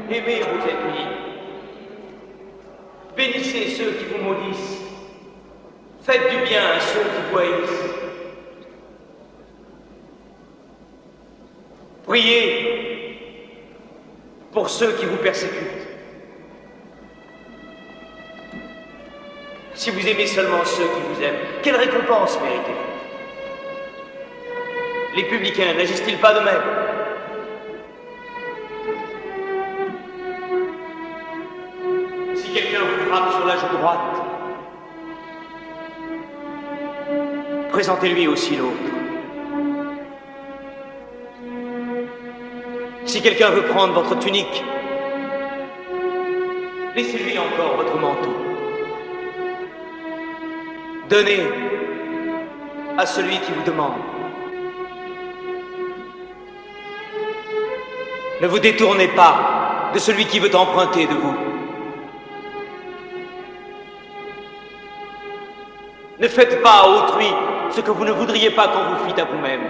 Aimez vos ennemis. Bénissez ceux qui vous maudissent. Faites du bien à ceux qui vous haïssent. Priez pour ceux qui vous persécutent. Si vous aimez seulement ceux qui vous aiment, quelle récompense méritez-vous? Les publicains n'agissent-ils pas de même? Si quelqu'un vous frappe sur la joue droite, présentez-lui aussi l'autre. Si quelqu'un veut prendre votre tunique, laissez-lui encore votre manteau. Donnez à celui qui vous demande. Ne vous détournez pas de celui qui veut emprunter de vous. Ne faites pas à autrui ce que vous ne voudriez pas qu'on vous fît à vous-même.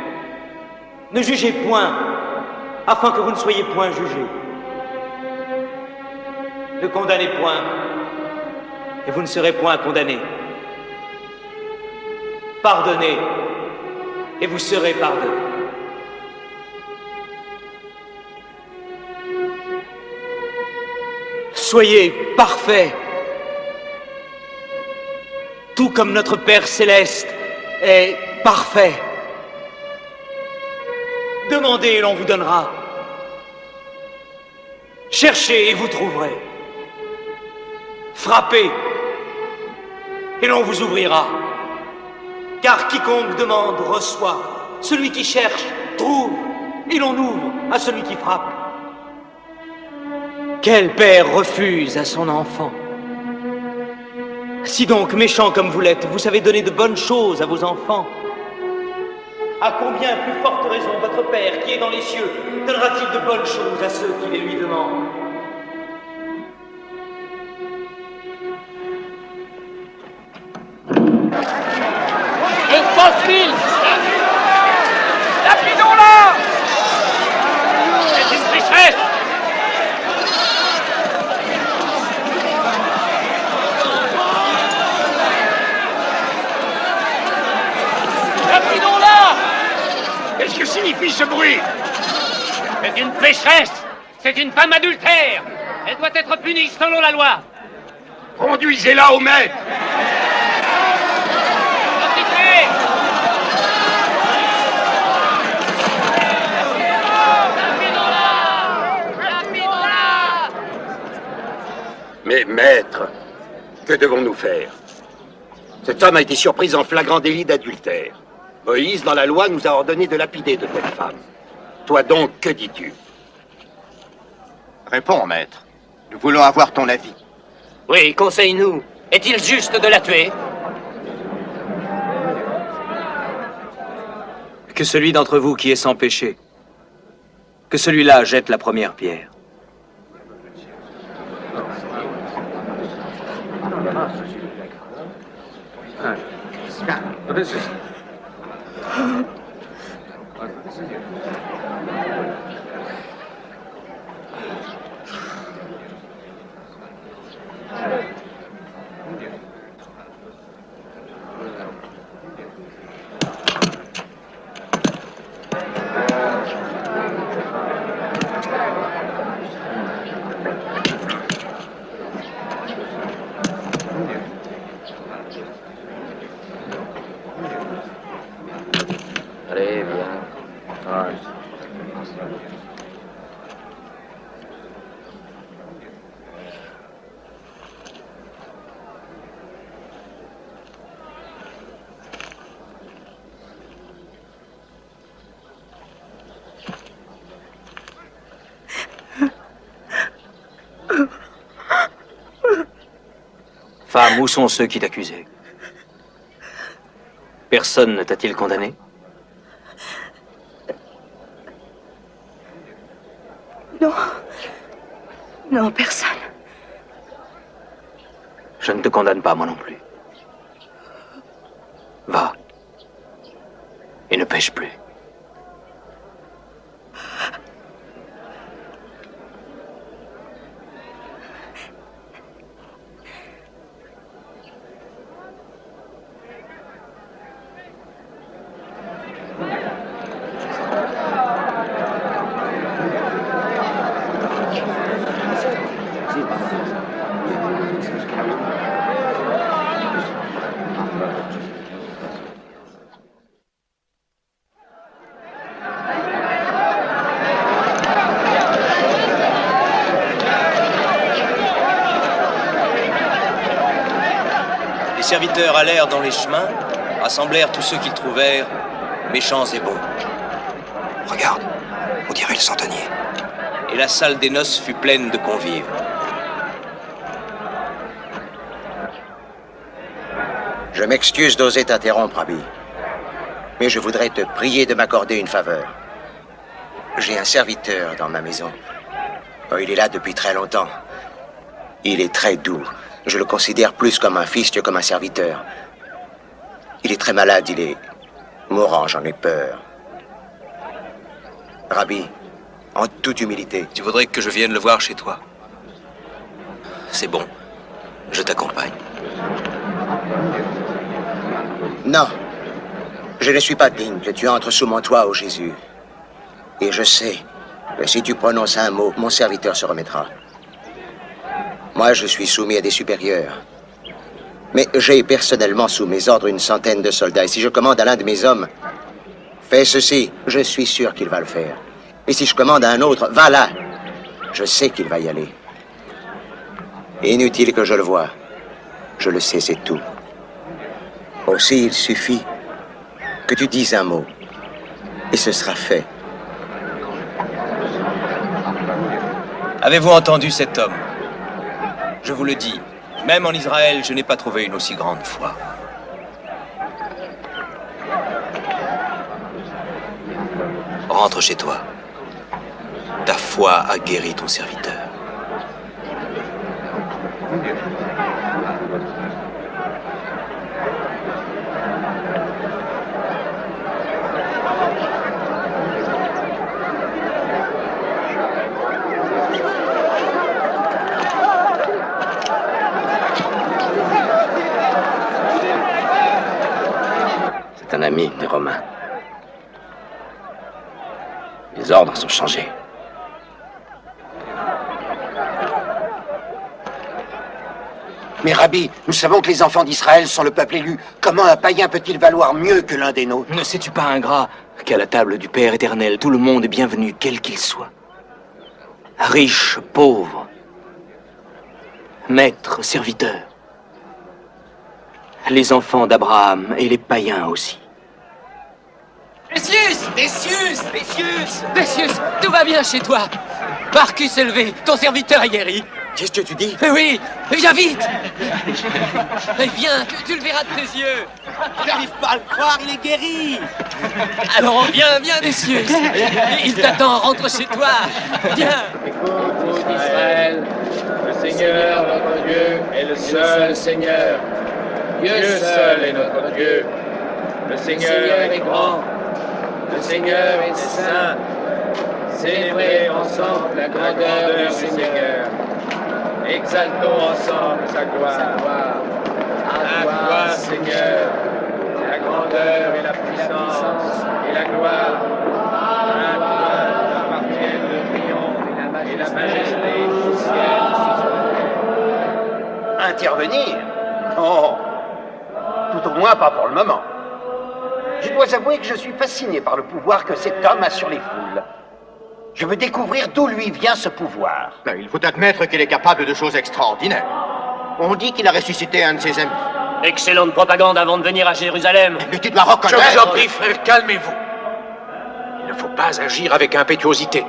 Ne jugez point, afin que vous ne soyez point jugés. Ne condamnez point, et vous ne serez point condamnés. Pardonnez, et vous serez pardonnés. Soyez parfaits, tout comme notre Père Céleste est parfait. Demandez et l'on vous donnera. Cherchez et vous trouverez. Frappez et l'on vous ouvrira. Car quiconque demande reçoit. Celui qui cherche trouve et l'on ouvre à celui qui frappe. Quel père refuse à son enfant? Si donc, méchant comme vous l'êtes, vous savez donner de bonnes choses à vos enfants, à combien plus forte raison votre Père qui est dans les cieux donnera-t-il de bonnes choses à ceux qui les lui demandent? Pense-t-il? Lapidons-la! C'est une tristesse! Lapidons-la! Qu'est-ce que signifie ce bruit? C'est une pécheresse! C'est une femme adultère! Elle doit être punie selon la loi! Conduisez-la au maître! Mais maître, que devons-nous faire? Cette femme a été surprise en flagrant délit d'adultère. Moïse, dans la loi, nous a ordonné de lapider de telles femmes. Toi donc, que dis-tu? Réponds, maître. Nous voulons avoir ton avis. Oui, conseille-nous. Est-il juste de la tuer? Que celui d'entre vous qui est sans péché, que celui-là jette la première pierre. Allez, viens. Femme, où sont ceux qui t'accusaient? Personne ne t'a-t-il condamné? Non. Non, personne. Je ne te condamne pas, moi non plus. Va. Et ne pêche plus. serviteurs allèrent dans les chemins, rassemblèrent tous ceux qu'ils trouvèrent, méchants et bons. Regarde, on dirait le centenier. Et la salle des noces fut pleine de convives. Je m'excuse d'oser t'interrompre, Rabbi. Mais je voudrais te prier de m'accorder une faveur. J'ai un serviteur dans ma maison. Oh, il est là depuis très longtemps. Il est très doux. Je le considère plus comme un fils que comme un serviteur. Il est très malade, il est mourant, j'en ai peur. Rabbi, en toute humilité. Tu voudrais que je vienne le voir chez toi? C'est bon. Je t'accompagne. Non. Je ne suis pas digne que tu entres sous mon toit, ô Jésus. Et je sais que si tu prononces un mot, mon serviteur se remettra. Moi, je suis soumis à des supérieurs. Mais j'ai personnellement sous mes ordres une centaine de soldats. Et si je commande à l'un de mes hommes, fais ceci, je suis sûr qu'il va le faire. Et si je commande à un autre, va là, je sais qu'il va y aller. Inutile que je le voie. Je le sais, c'est tout. Aussi, il suffit que tu dises un mot. Et ce sera fait. Avez-vous entendu cet homme? Je vous le dis, même en Israël, je n'ai pas trouvé une aussi grande foi. Rentre chez toi. Ta foi a guéri ton serviteur. C'est un ami des Romains. Les ordres sont changés. Mais Rabbi, nous savons que les enfants d'Israël sont le peuple élu. Comment un païen peut-il valoir mieux que l'un des nôtres? Ne sais-tu pas, ingrat, qu'à la table du Père éternel, tout le monde est bienvenu, quel qu'il soit. Riche, pauvre, maître, serviteur. Les enfants d'Abraham et les païens aussi. Décius! Décius! Décius! Décius! Tout va bien chez toi! Marcus est levé, ton serviteur est guéri. Qu'est-ce que tu dis? Oui, viens vite! Mais viens, tu le verras de tes yeux. Je n'arrive pas à le croire, il est guéri! Alors viens, Décius! Il t'attend, rentre chez toi! Viens! Écoute, Israël, le Seigneur, notre Dieu, est le seul Seigneur. Dieu seul est notre Dieu. Le Seigneur est grand. Le Seigneur est saint. Célébrez ensemble la grandeur du Seigneur. Exaltons ensemble sa gloire. À toi, Seigneur, la grandeur et la puissance et la gloire. À toi appartiennent le triomphe et la majesté au ciel. Intervenir? Oh, tout au moins pas pour le moment. Je dois avouer que je suis fasciné par le pouvoir que cet homme a sur les foules. Je veux découvrir d'où lui vient ce pouvoir. Ben, il faut admettre qu'il est capable de choses extraordinaires. On dit qu'il a ressuscité un de ses amis. Excellente propagande avant de venir à Jérusalem. Mais tu dois reconnaître... Je vous en prie, frère, calmez-vous. Il ne faut pas agir avec impétuosité.